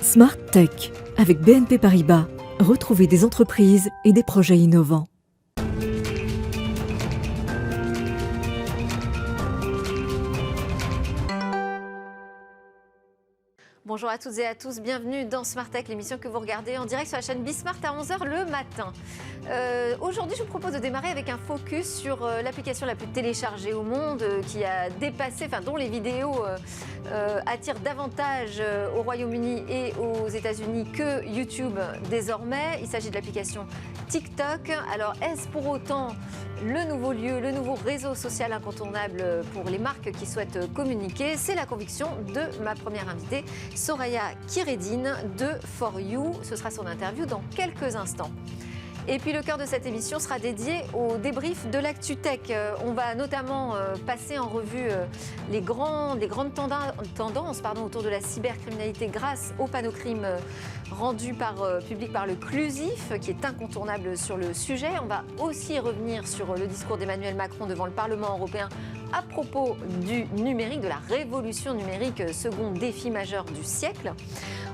Smart Tech avec BNP Paribas. Retrouvez des entreprises et des projets innovants. Bonjour à toutes et à tous, bienvenue dans Smart Tech, l'émission que vous regardez en direct sur la chaîne Bismart à 11h le matin. Aujourd'hui, je vous propose de démarrer avec un focus sur l'application la plus téléchargée au monde, qui a dépassé, dont les vidéos attirent davantage au Royaume-Uni et aux États-Unis que YouTube désormais. Il s'agit de l'application TikTok. Alors, est-ce pour autant le nouveau lieu, le nouveau réseau social incontournable pour les marques qui souhaitent communiquer? C'est la conviction de ma première invitée, Soraya Khireddine de For You. Ce sera son interview dans quelques instants. Et puis le cœur de cette émission sera dédié au débrief de l'ActuTech. On va notamment passer en revue les grandes tendances autour de la cybercriminalité grâce au Panocrime rendu public par le Clusif, qui est incontournable sur le sujet. On va aussi revenir sur le discours d'Emmanuel Macron devant le Parlement européen à propos du numérique, de la révolution numérique, second défi majeur du siècle.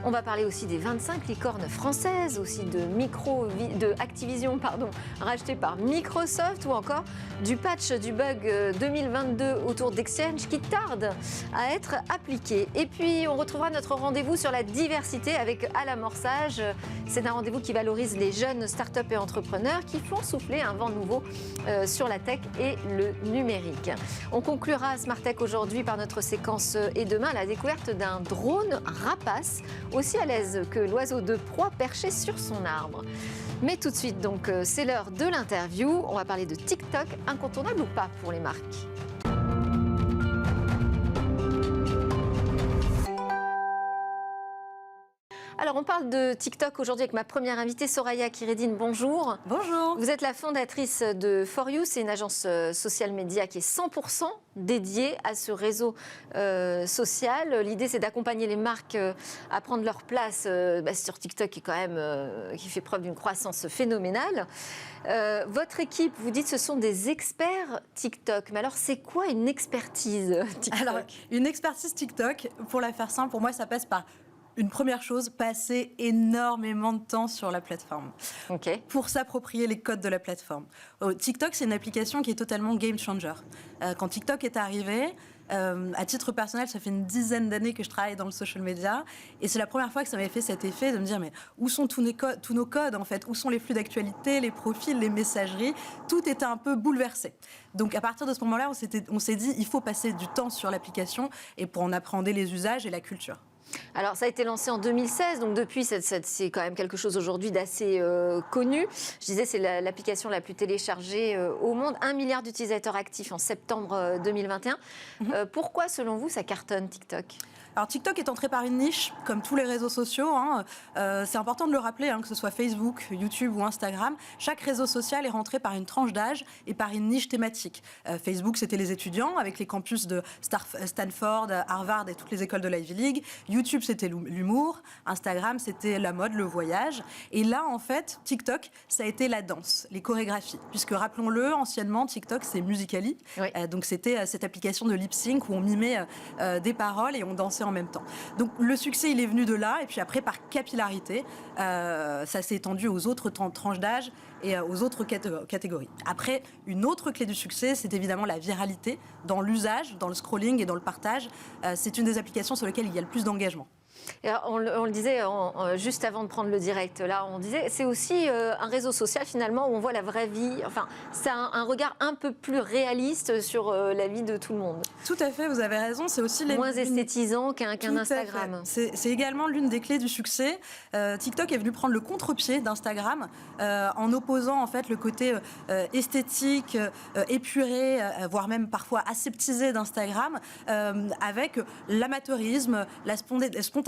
On va parler aussi des 25 licornes françaises, aussi de Activision, racheté par Microsoft, ou encore du patch du bug 2022 autour d'Exchange qui tarde à être appliqué. Et puis on retrouvera notre rendez-vous sur la diversité avec À l'amorçage. C'est un rendez-vous qui valorise les jeunes startups et entrepreneurs qui font souffler un vent nouveau sur la tech et le numérique. On conclura Smart Tech aujourd'hui par notre séquence Et demain, la découverte d'un drone rapace, aussi à l'aise que l'oiseau de proie perché sur son arbre. Mais tout de suite, donc, c'est l'heure de l'interview. On va parler de TikTok, incontournable ou pas pour les marques? Alors, on parle de TikTok aujourd'hui avec ma première invitée, Soraya Khireddine. Bonjour. Bonjour. Vous êtes la fondatrice de For You. C'est une agence social média qui est 100% dédiée à ce réseau social. L'idée, c'est d'accompagner les marques à prendre leur place sur TikTok, qui fait preuve d'une croissance phénoménale. Votre équipe, vous dites, ce sont des experts TikTok. Mais alors, c'est quoi une expertise TikTok? Alors, une expertise TikTok, pour la faire simple, pour moi, ça passe par une première chose, passer énormément de temps sur la plateforme pour s'approprier les codes de la plateforme. TikTok, c'est une application qui est totalement game changer. Quand TikTok est arrivé, à titre personnel, ça fait une dizaine d'années que je travaille dans le social media et c'est la première fois que ça m'avait fait cet effet de me dire mais où sont tous nos codes en fait? Où sont les flux d'actualité, les profils, les messageries? Tout était un peu bouleversé. Donc à partir de ce moment-là, on s'est dit il faut passer du temps sur l'application et pour en appréhender les usages et la culture. Alors, ça a été lancé en 2016, donc depuis, c'est quand même quelque chose aujourd'hui d'assez connu. Je disais, c'est l'application la plus téléchargée au monde. 1 milliard d'utilisateurs actifs en septembre 2021. Pourquoi, selon vous, ça cartonne TikTok ? Alors TikTok est entré par une niche, comme tous les réseaux sociaux. C'est important de le rappeler, que ce soit Facebook, YouTube ou Instagram. Chaque réseau social est rentré par une tranche d'âge et par une niche thématique. Facebook, c'était les étudiants, avec les campus de Stanford, Harvard et toutes les écoles de l'Ivy League. YouTube, c'était l'humour. Instagram, c'était la mode, le voyage. Et là, en fait, TikTok, ça a été la danse, les chorégraphies. Puisque, rappelons-le, anciennement, TikTok, c'est Musical.ly. Oui. Donc c'était cette application de lip-sync où on mimait des paroles et on dansait en même temps. Donc le succès, il est venu de là, et puis après, par capillarité, ça s'est étendu aux autres tranches d'âge et aux autres catégories. Après, une autre clé du succès, c'est évidemment la viralité dans l'usage, dans le scrolling et dans le partage. C'est une des applications sur lesquelles il y a le plus d'engagement. Et alors, on le disait juste avant de prendre le direct, là, on disait c'est aussi un réseau social finalement où on voit la vraie vie. Enfin, c'est un regard un peu plus réaliste sur la vie de tout le monde. Tout à fait, vous avez raison. C'est aussi moins esthétisant qu'un Instagram. C'est également l'une des clés du succès. TikTok est venu prendre le contre-pied d'Instagram en opposant en fait le côté esthétique, épuré, voire même parfois aseptisé d'Instagram, avec l'amateurisme, la spontanéité,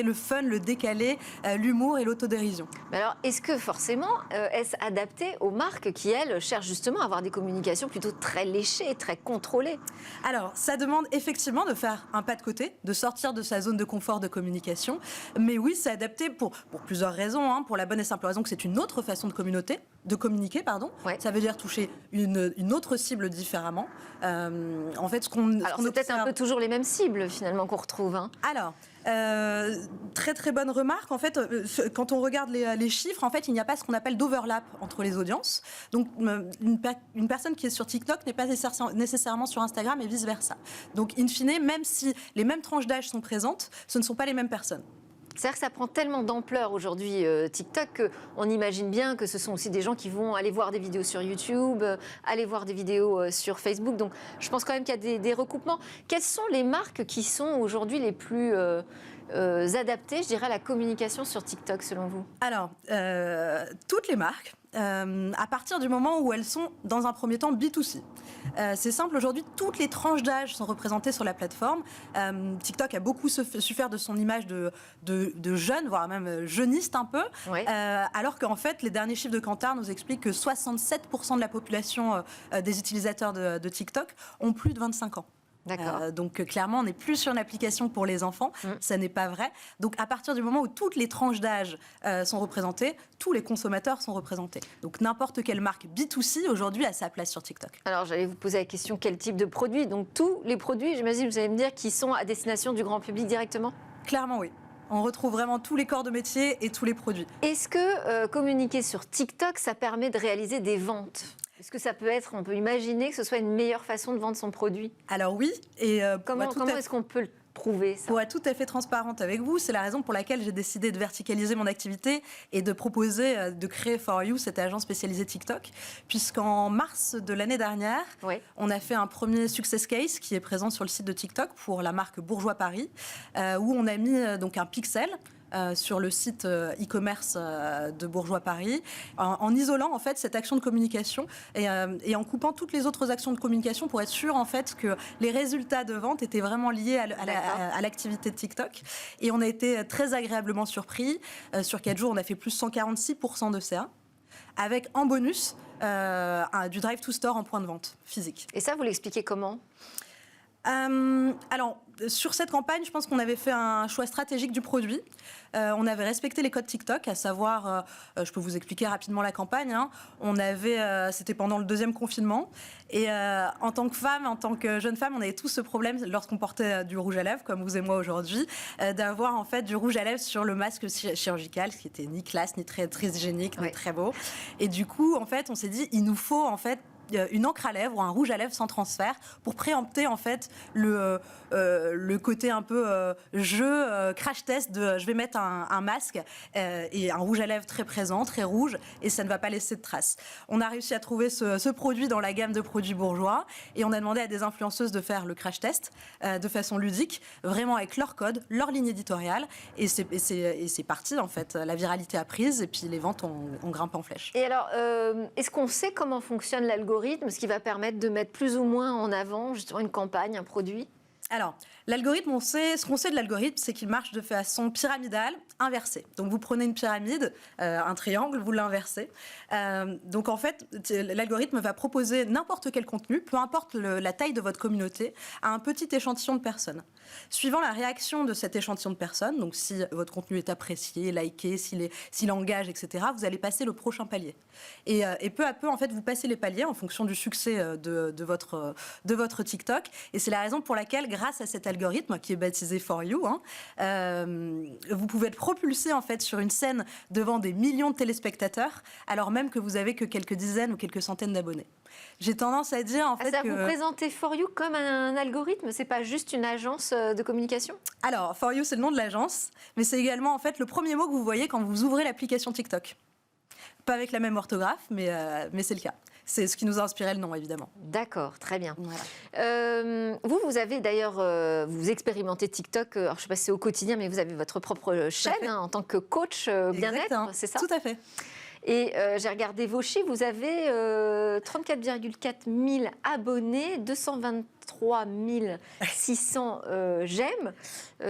le fun, le décalé, l'humour et l'autodérision. Mais alors, est-ce que forcément, est-ce adapté aux marques qui, elles, cherchent justement à avoir des communications plutôt très léchées, très contrôlées? Alors, ça demande effectivement de faire un pas de côté, de sortir de sa zone de confort de communication. Mais oui, c'est adapté pour plusieurs raisons. Pour la bonne et simple raison que c'est une autre façon de communiquer. Ouais. Ça veut dire toucher une autre cible différemment. En fait, Alors, c'est peut-être un peu toujours les mêmes cibles, finalement, qu'on retrouve. Alors, Très très bonne remarque. En fait, quand on regarde les chiffres, en fait, il n'y a pas ce qu'on appelle d'overlap entre les audiences. Donc, une personne qui est sur TikTok n'est pas nécessairement sur Instagram et vice versa. Donc, in fine, même si les mêmes tranches d'âge sont présentes, ce ne sont pas les mêmes personnes. C'est-à-dire que ça prend tellement d'ampleur aujourd'hui, TikTok, qu'on imagine bien que ce sont aussi des gens qui vont aller voir des vidéos sur YouTube, aller voir des vidéos sur Facebook. Donc, je pense quand même qu'il y a des recoupements. Quelles sont les marques qui sont aujourd'hui les plus adaptées, je dirais, à la communication sur TikTok, selon vous? Alors, toutes les marques, à partir du moment où elles sont, dans un premier temps, B2C. C'est simple, aujourd'hui, toutes les tranches d'âge sont représentées sur la plateforme. TikTok a beaucoup su faire de son image de jeune, voire même jeuniste un peu, Oui. alors qu'en fait, les derniers chiffres de Kantar nous expliquent que 67% de la population des utilisateurs de TikTok ont plus de 25 ans. D'accord. Donc clairement, on n'est plus sur une application pour les enfants, ça n'est pas vrai. Donc à partir du moment où toutes les tranches d'âge sont représentées, tous les consommateurs sont représentés. Donc n'importe quelle marque B2C aujourd'hui a sa place sur TikTok. Alors j'allais vous poser la question, quel type de produits? Donc tous les produits, j'imagine, vous allez me dire, qui sont à destination du grand public directement? Clairement, oui. On retrouve vraiment tous les corps de métier et tous les produits. Est-ce que communiquer sur TikTok, ça permet de réaliser des ventes? Est-ce que ça peut être, on peut imaginer que ce soit une meilleure façon de vendre son produit? Alors oui, et Comment est-ce qu'on peut le prouver, ça? Pour être tout à fait transparente avec vous, c'est la raison pour laquelle j'ai décidé de verticaliser mon activité et de proposer, de créer For You, cette agence spécialisée TikTok, puisqu'en mars de l'année dernière, Oui. on a fait un premier success case qui est présent sur le site de TikTok pour la marque Bourgeois Paris, où on a mis donc un pixel sur le site e-commerce de Bourgeois Paris, en isolant en fait cette action de communication et en coupant toutes les autres actions de communication pour être sûr en fait que les résultats de vente étaient vraiment liés à l'activité de TikTok. Et on a été très agréablement surpris. Sur 4 jours, on a fait plus 146% de CA, avec en bonus du drive to store en point de vente physique. Et ça, vous l'expliquez comment? Alors, sur cette campagne, je pense qu'on avait fait un choix stratégique du produit. On avait respecté les codes TikTok, à savoir, je peux vous expliquer rapidement la campagne. C'était pendant le 2e confinement. Et en tant que femme, en tant que jeune femme, on avait tous ce problème lorsqu'on portait du rouge à lèvres, comme vous et moi aujourd'hui, d'avoir en fait du rouge à lèvres sur le masque chirurgical, ce qui était ni classe, ni très, très hygiénique, ni très beau. Et du coup, en fait, on s'est dit, il nous faut en fait une encre à lèvres ou un rouge à lèvres sans transfert pour préempter en fait le côté un peu crash test de je vais mettre un masque et un rouge à lèvres très présent, très rouge, et ça ne va pas laisser de traces. On a réussi à trouver ce produit dans la gamme de produits Bourgeois et on a demandé à des influenceuses de faire le crash test de façon ludique, vraiment avec leur code, leur ligne éditoriale, et c'est parti en fait. La viralité a prise et puis les ventes ont grimpé en flèche. Et alors, est-ce qu'on sait comment fonctionne l'algorithme, ce qui va permettre de mettre plus ou moins en avant justement une campagne, un produit? Alors, l'algorithme, ce qu'on sait de l'algorithme, c'est qu'il marche de façon pyramidale, inversée. Donc, vous prenez une pyramide, un triangle, vous l'inversez. Donc, en fait, l'algorithme va proposer n'importe quel contenu, peu importe la taille de votre communauté, à un petit échantillon de personnes. Suivant la réaction de cet échantillon de personnes, donc si votre contenu est apprécié, liké, s'il engage, etc., vous allez passer le prochain palier. Et peu à peu, en fait, vous passez les paliers en fonction du succès de votre TikTok. Et c'est la raison pour laquelle, grâce à cet algorithme qui est baptisé For You, vous pouvez être propulsé en fait sur une scène devant des millions de téléspectateurs, alors même que vous avez que quelques dizaines ou quelques centaines d'abonnés. J'ai tendance à dire en fait que... Vous présentez For You comme un algorithme, c'est pas juste une agence de communication? Alors, For You, c'est le nom de l'agence, mais c'est également en fait le premier mot que vous voyez quand vous ouvrez l'application TikTok. Pas avec la même orthographe, mais c'est le cas. C'est ce qui nous a inspiré le nom, évidemment. D'accord, très bien. Voilà. Vous avez d'ailleurs, vous expérimentez TikTok, alors je ne sais pas si c'est au quotidien, mais vous avez votre propre chaîne en tant que coach bien-être, c'est ça? Tout à fait. Et j'ai regardé vos chiffres, vous avez 34,4 000 abonnés, 223 600 j'aime.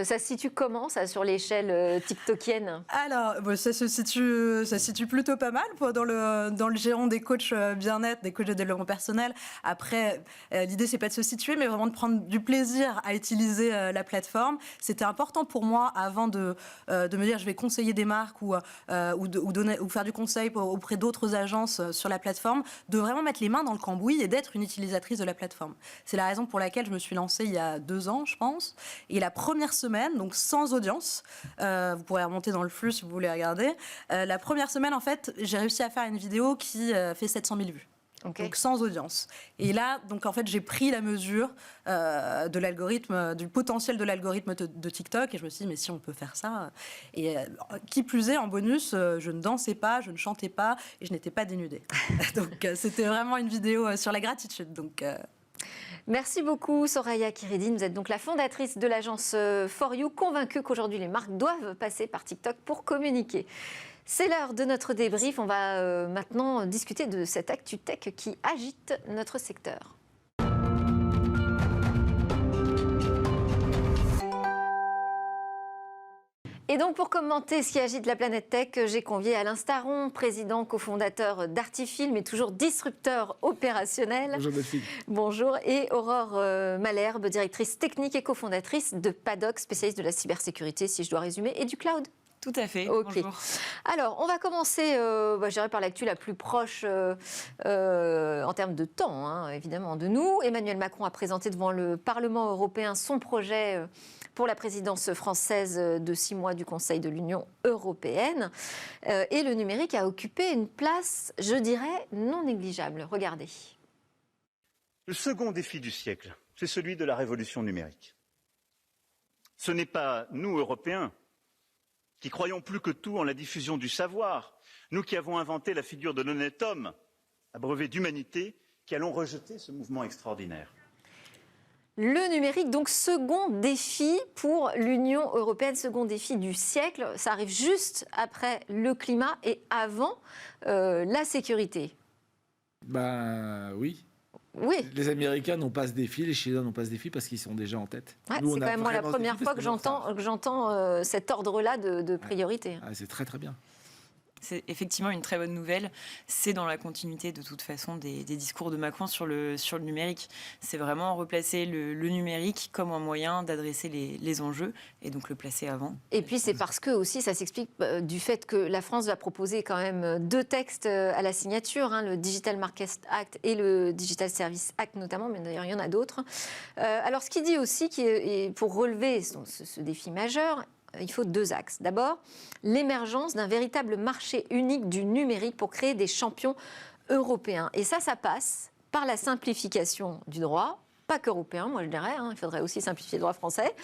Ça se situe comment, ça, sur l'échelle tiktokienne? Alors, ça se situe plutôt pas mal dans le giron des coachs bien-être, des coachs de développement personnel. Après, l'idée, c'est pas de se situer, mais vraiment de prendre du plaisir à utiliser la plateforme. C'était important pour moi, avant de me dire je vais conseiller des marques ou faire du conseil auprès d'autres agences sur la plateforme, de vraiment mettre les mains dans le cambouis et d'être une utilisatrice de la plateforme. C'est la raison pour laquelle je me suis lancée il y a 2 ans, je pense. Et la première semaine, donc sans audience, vous pourrez remonter dans le flux si vous voulez regarder. La première semaine, en fait, j'ai réussi à faire une vidéo qui fait 700 000 vues. Okay. Donc sans audience. Et là, donc en fait, j'ai pris la mesure de l'algorithme, du potentiel de l'algorithme de TikTok, et je me suis dit, mais si on peut faire ça. Et qui plus est, en bonus, je ne dansais pas, je ne chantais pas, et je n'étais pas dénudée. Donc c'était vraiment une vidéo sur la gratitude. Donc merci beaucoup Soraya Khiredine. Vous êtes donc la fondatrice de l'agence For You, convaincue qu'aujourd'hui les marques doivent passer par TikTok pour communiquer. C'est l'heure de notre débrief. On va maintenant discuter de cette actu tech qui agite notre secteur. Et donc, pour commenter ce qui agite la planète tech, j'ai convié Alain Staron, président, cofondateur d'Artifilm et toujours disrupteur opérationnel. Bonjour Delphine. Bonjour. Et Aurore Malherbe, directrice technique et cofondatrice de Paddock, spécialiste de la cybersécurité, si je dois résumer, et du cloud. Tout à fait. Okay. Bonjour. Alors, on va commencer, je dirais, par l'actu la plus proche en termes de temps, hein, évidemment, de nous. Emmanuel Macron a présenté devant le Parlement européen son projet pour la présidence française de 6 mois du Conseil de l'Union européenne. Et le numérique a occupé une place, je dirais, non négligeable. Regardez. Le second défi du siècle, c'est celui de la révolution numérique. Ce n'est pas nous, Européens, qui croyons plus que tout en la diffusion du savoir, nous qui avons inventé la figure de l'honnête homme, abreuvé d'humanité, qui allons rejeter ce mouvement extraordinaire. Le numérique, donc second défi pour l'Union européenne, second défi du siècle. Ça arrive juste après le climat et avant la sécurité. Ben oui. Oui. Les Américains n'ont pas ce défi, les Chinois n'ont pas ce défi parce qu'ils sont déjà en tête. Ouais, c'est quand même moi la première fois que j'entends cet ordre-là de priorité. Ouais. Ah, c'est très très bien. C'est effectivement une très bonne nouvelle. C'est dans la continuité de toute façon des discours de Macron sur le numérique. C'est vraiment replacer le numérique comme un moyen d'adresser les enjeux et donc le placer avant. Et puis c'est parce que aussi ça s'explique du fait que la France va proposer quand même 2 textes à la signature, hein, le Digital Markets Act et le Digital Services Act notamment, mais d'ailleurs il y en a d'autres. Alors ce qu'il dit aussi, pour relever ce défi majeur, il faut 2 axes. D'abord, l'émergence d'un véritable marché unique du numérique pour créer des champions européens. Et ça passe par la simplification du droit, pas qu'européen, moi je dirais, hein, il faudrait aussi simplifier le droit français.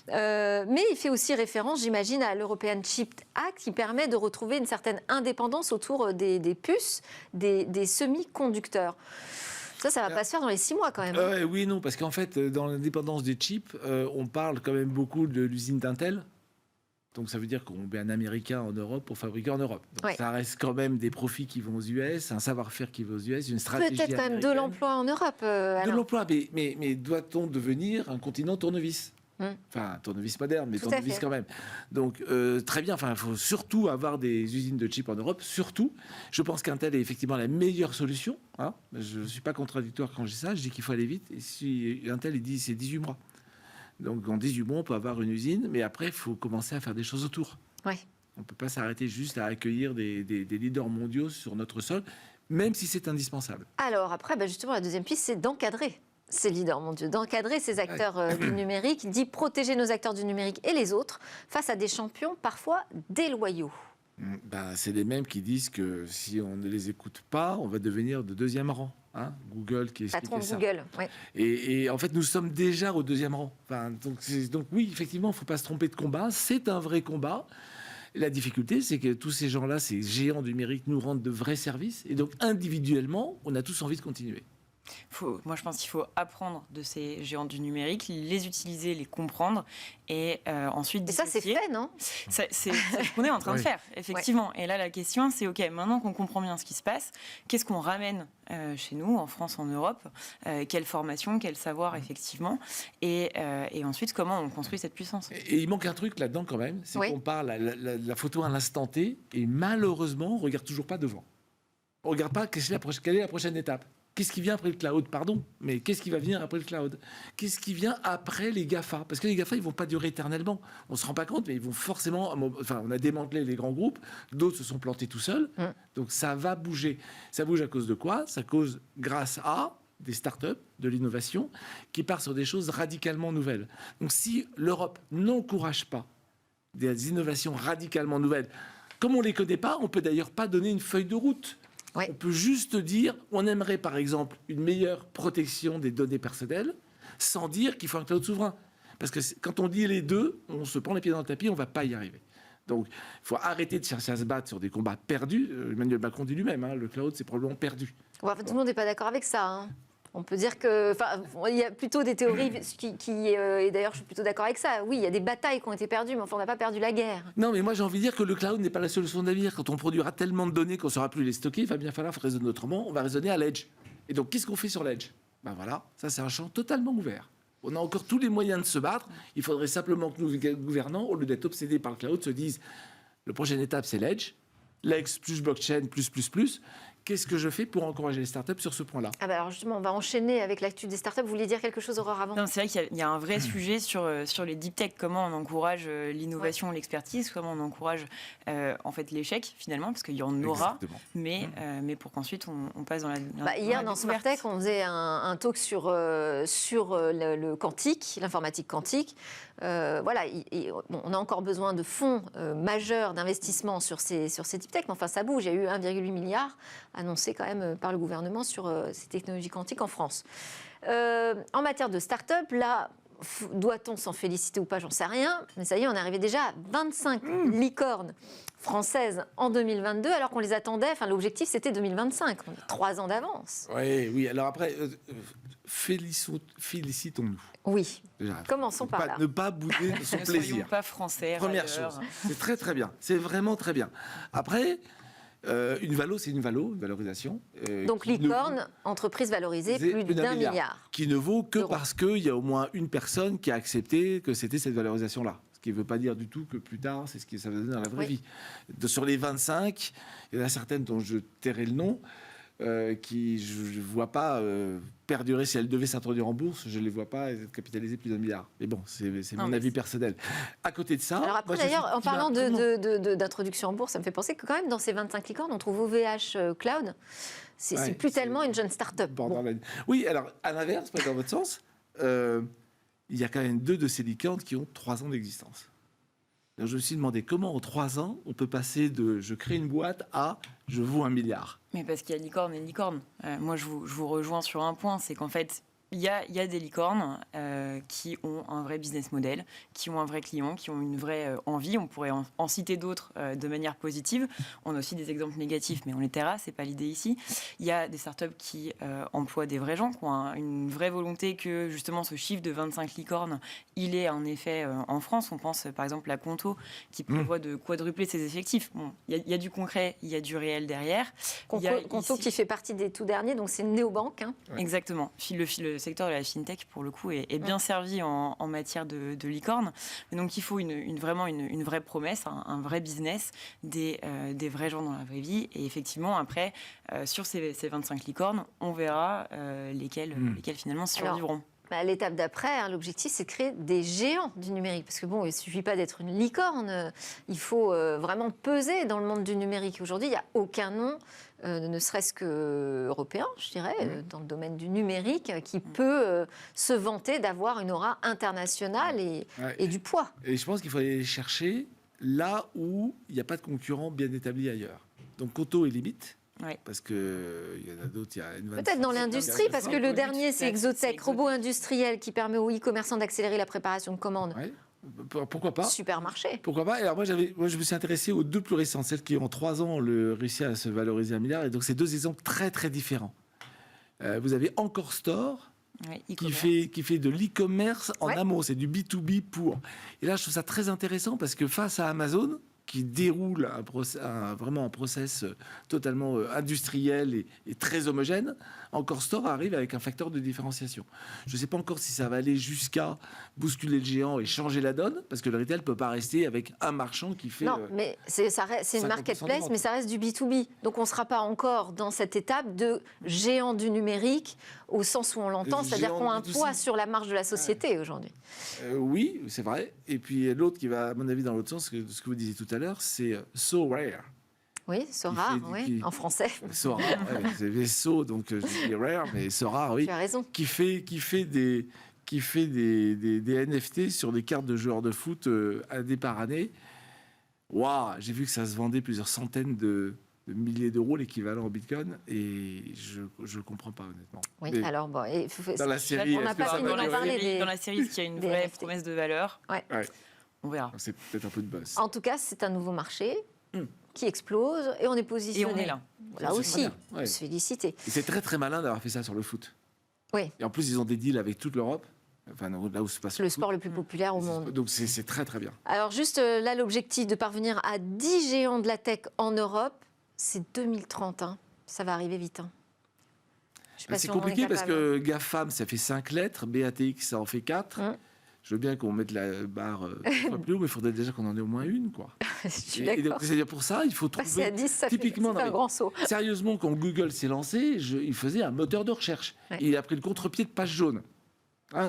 Mais il fait aussi référence, j'imagine, à l'European Chip Act qui permet de retrouver une certaine indépendance autour des puces, des semi-conducteurs. Ça va pas se faire dans les 6 mois quand même. Oui, non, parce qu'en fait, dans l'indépendance des chips, on parle quand même beaucoup de l'usine d'Intel. Donc ça veut dire qu'on met un Américain en Europe pour fabriquer en Europe. Donc ça reste quand même des profits qui vont aux US, un savoir-faire qui va aux US, une stratégie peut-être quand même de l'emploi en Europe. De l'emploi, mais doit-on devenir un continent tournevis ? Enfin, tournevis moderne, mais tournevis quand même. Donc, très bien. Enfin, il faut surtout avoir des usines de chips en Europe. Surtout, je pense qu'Intel est effectivement la meilleure solution. Hein. Je ne suis pas contradictoire quand je dis ça. Je dis qu'il faut aller vite. Et si Intel, il dit c'est 18 mois. Donc, en 18 mois, on peut avoir une usine. Mais après, il faut commencer à faire des choses autour. Ouais. On ne peut pas s'arrêter juste à accueillir des leaders mondiaux sur notre sol, même si c'est indispensable. Alors, après, justement, la deuxième piste, c'est d'encadrer ces leaders mondiaux, d'encadrer ces acteurs du numérique. Il dit protéger nos acteurs du numérique et les autres face à des champions parfois déloyaux. C'est les mêmes qui disent que si on ne les écoute pas, on va devenir de 2e rang. Hein, Google qui expliquait patron de ça. Google, ouais. Et en fait, nous sommes déjà au 2e rang. Enfin, donc oui, effectivement, il ne faut pas se tromper de combat. C'est un vrai combat. La difficulté, c'est que tous ces gens-là, ces géants numériques, nous rendent de vrais services. Et donc, individuellement, on a tous envie de continuer. Moi, je pense qu'il faut apprendre de ces géants du numérique, les utiliser, les comprendre et ensuite dissocier. Et ça, c'est fait, non ? C'est ce qu'on est en train de faire, effectivement. Ouais. Et là, la question, c'est OK, maintenant qu'on comprend bien ce qui se passe, qu'est-ce qu'on ramène chez nous, en France, en Europe ? Quelle formation, quel savoir, effectivement ? Et ensuite, comment on construit cette puissance ? Et il manque un truc là-dedans, quand même, c'est qu'on parle la photo à l'instant T et malheureusement, on ne regarde toujours pas devant. On ne regarde pas quelle est la prochaine étape. Qu'est-ce qui vient après le cloud ? Pardon, mais qu'est-ce qui va venir après le cloud ? Qu'est-ce qui vient après les GAFA ? Parce que les GAFA, ils ne vont pas durer éternellement. On ne se rend pas compte, mais ils vont forcément... Enfin, on a démantelé les grands groupes, d'autres se sont plantés tout seuls. Donc ça va bouger. Ça bouge à cause de quoi ? Ça cause grâce à des startups, de l'innovation, qui part sur des choses radicalement nouvelles. Donc si l'Europe n'encourage pas des innovations radicalement nouvelles, comme on ne les connaît pas, on ne peut d'ailleurs pas donner une feuille de route. Ouais. On peut juste dire, on aimerait par exemple une meilleure protection des données personnelles, sans dire qu'il faut un cloud souverain. Parce que quand on dit les deux, on se prend les pieds dans le tapis, on ne va pas y arriver. Donc, il faut arrêter de chercher à se battre sur des combats perdus. Emmanuel Macron dit lui-même, le cloud, c'est probablement perdu. Tout le monde n'est pas d'accord avec ça. Hein. On peut dire que, il y a plutôt des théories et d'ailleurs, je suis plutôt d'accord avec ça. Oui, il y a des batailles qui ont été perdues, mais enfin, on n'a pas perdu la guerre. Non, mais moi, j'ai envie de dire que le cloud n'est pas la solution d'avenir. Quand on produira tellement de données qu'on ne saura plus les stocker, il va bien falloir raisonner autrement. On va raisonner à l'edge. Et donc, qu'est-ce qu'on fait sur l'edge ? Ben voilà, ça, c'est un champ totalement ouvert. On a encore tous les moyens de se battre. Il faudrait simplement que nous, gouvernants, au lieu d'être obsédés par le cloud, se disent la prochaine étape, c'est l'edge. L'X plus blockchain plus. Qu'est-ce que je fais pour encourager les startups sur ce point-là ? Alors justement, on va enchaîner avec l'actu des startups. Vous vouliez dire quelque chose, Aurore, avant ? Non, c'est vrai qu'il y a un vrai sujet sur les deep tech, comment on encourage l'innovation, l'expertise, comment on encourage en fait l'échec finalement, parce qu'il y en aura, mais pour qu'ensuite on passe dans la hier dans Smart Tech, on faisait un talk sur le quantique, l'informatique quantique. On a encore besoin de fonds majeurs d'investissement sur ces deep tech, mais enfin ça bouge. Il y a eu 1,8 milliard annoncé quand même par le gouvernement sur ces technologies quantiques en France. En matière de start-up, là, doit-on s'en féliciter ou pas, j'en sais rien, mais ça y est, on est arrivé déjà à 25 licornes françaises en 2022, alors qu'on les attendait, l'objectif c'était 2025, on a 3 ans d'avance. Oui, alors après, félicitons-nous. Oui, déjà. Commençons par là. Ne pas bouder de son ne plaisir. soyons pas français. Première chose, c'est très très bien, c'est vraiment très bien. Après, une valorisation. Donc licorne, entreprise valorisée plus d'1 milliard. Qui ne vaut que parce qu'il y a au moins une personne qui a accepté que c'était cette valorisation-là. Ce qui ne veut pas dire du tout que plus tard, c'est ce que ça va donner dans la vraie vie. Sur les 25, il y en a certaines dont je tairai le nom, qui je ne vois pas perdurer si elles devaient s'introduire en bourse. Je ne les vois pas être capitalisées plus d'1 milliard. Mais bon, c'est mon avis personnel. À côté de ça... Alors après, d'ailleurs, en parlant d'introduction en bourse, ça me fait penser que quand même, dans ces 25 licornes, on trouve OVH Cloud. C'est plus tellement une jeune start-up. Oui, alors, à l'inverse, pas dans votre sens, il y a quand même 2 de ces licornes qui ont 3 ans d'existence. Donc, je me suis demandé comment en 3 ans on peut passer de je crée une boîte à je vaux 1 milliard. Mais parce qu'il y a licorne et licorne. Moi, je vous rejoins sur un point, c'est qu'en fait, il y a des licornes qui ont un vrai business model, qui ont un vrai client, qui ont une vraie envie. On pourrait en citer d'autres de manière positive. On a aussi des exemples négatifs, mais on les taira, c'est pas l'idée ici. Il y a des startups qui emploient des vrais gens, qui ont une vraie volonté que justement ce chiffre de 25 licornes, il ait un effet en France. On pense par exemple à Conto qui prévoit de quadrupler ses effectifs. Bon, il y a du concret, il y a du réel derrière. Conto qui fait partie des tout derniers, donc c'est une néobanque. Hein. Exactement. Le secteur de la fintech, pour le coup, est bien servi en matière de licorne. Et donc, il faut vraiment une vraie promesse, un vrai business, des vrais gens dans la vraie vie. Et effectivement, après, sur ces 25 licornes, on verra lesquels finalement survivront. À l'étape d'après, l'objectif, c'est de créer des géants du numérique. Parce que il ne suffit pas d'être une licorne. Il faut vraiment peser dans le monde du numérique. Aujourd'hui, il n'y a aucun nom, ne serait-ce qu'européen, je dirais, dans le domaine du numérique, qui peut se vanter d'avoir une aura internationale et du poids. Et je pense qu'il faut aller chercher là où il n'y a pas de concurrent bien établi ailleurs. Donc, Conto est limite. Oui. Parce qu'il y en a d'autres, peut-être dans l'industrie, parce que le dernier, c'est Exotech, robot industriel qui permet aux e-commerçants d'accélérer la préparation de commandes. Oui. Pourquoi pas ? Supermarché. Pourquoi pas ? Alors moi, je me suis intéressé aux 2 plus récentes, celles qui en 3 ans ont réussi à se valoriser 1 milliard. Et donc, c'est 2 exemples très, très différents. Vous avez Encore Store, qui fait de l'e-commerce en amont. C'est du B2B pur. Et là, je trouve ça très intéressant parce que face à Amazon, qui déroule vraiment un process totalement industriel et très homogène, Encore Store arrive avec un facteur de différenciation. Je ne sais pas encore si ça va aller jusqu'à bousculer le géant et changer la donne, parce que le retail ne peut pas rester avec un marchand qui fait... Non, mais c'est une marketplace, mais ça reste du B2B. Donc on ne sera pas encore dans cette étape de géant du numérique, au sens où on l'entend, c'est-à-dire qu'on a un poids sur la marge de la société aujourd'hui. Oui, c'est vrai. Et puis l'autre qui va, à mon avis, dans l'autre sens, ce que vous disiez tout à l'heure, c'est So Rare. Oui, Sora, en français. Sora, c'est vaisseau, donc je dis rare, mais Sora, oui. Tu as raison. Qui fait des NFT sur des cartes de joueurs de foot année par année. Waouh, j'ai vu que ça se vendait plusieurs centaines de milliers d'euros, l'équivalent en Bitcoin, et je ne comprends pas, honnêtement. Oui, mais alors, bon... dans la série, on n'a pas fini d'en parler. Dans la série, est-ce qu'il y a une vraie NFT. promesse de valeur? Ouais. On verra. C'est peut-être un peu de buzz. En tout cas, c'est un nouveau marché qui explose, et on est positionné. Et on est là. Là aussi, Ouais. on se féliciter. Et c'est très très malin d'avoir fait ça sur le foot. Oui. Et en plus, ils ont des deals avec toute l'Europe, enfin là où se passe Le foot. sport le plus populaire au monde. Donc c'est très très bien. Alors juste là, l'objectif de parvenir à 10 géants de la tech en Europe, c'est 2030. Ça va arriver vite. Je sais pas si C'est on en est compliqué parce capable. que GAFAM, ça fait 5 lettres, BATX, ça en fait 4. Je veux bien qu'on mette la barre plus haut, mais il faudrait déjà qu'on en ait au moins une, quoi. Je suis Et donc, d'accord. c'est-à-dire pour ça, il faut Passer trouver... à 10, ça typiquement, fait un grand saut. Sérieusement, quand Google s'est lancé, il faisait un moteur de recherche. Ouais. Et il a pris le contre-pied de page jaune.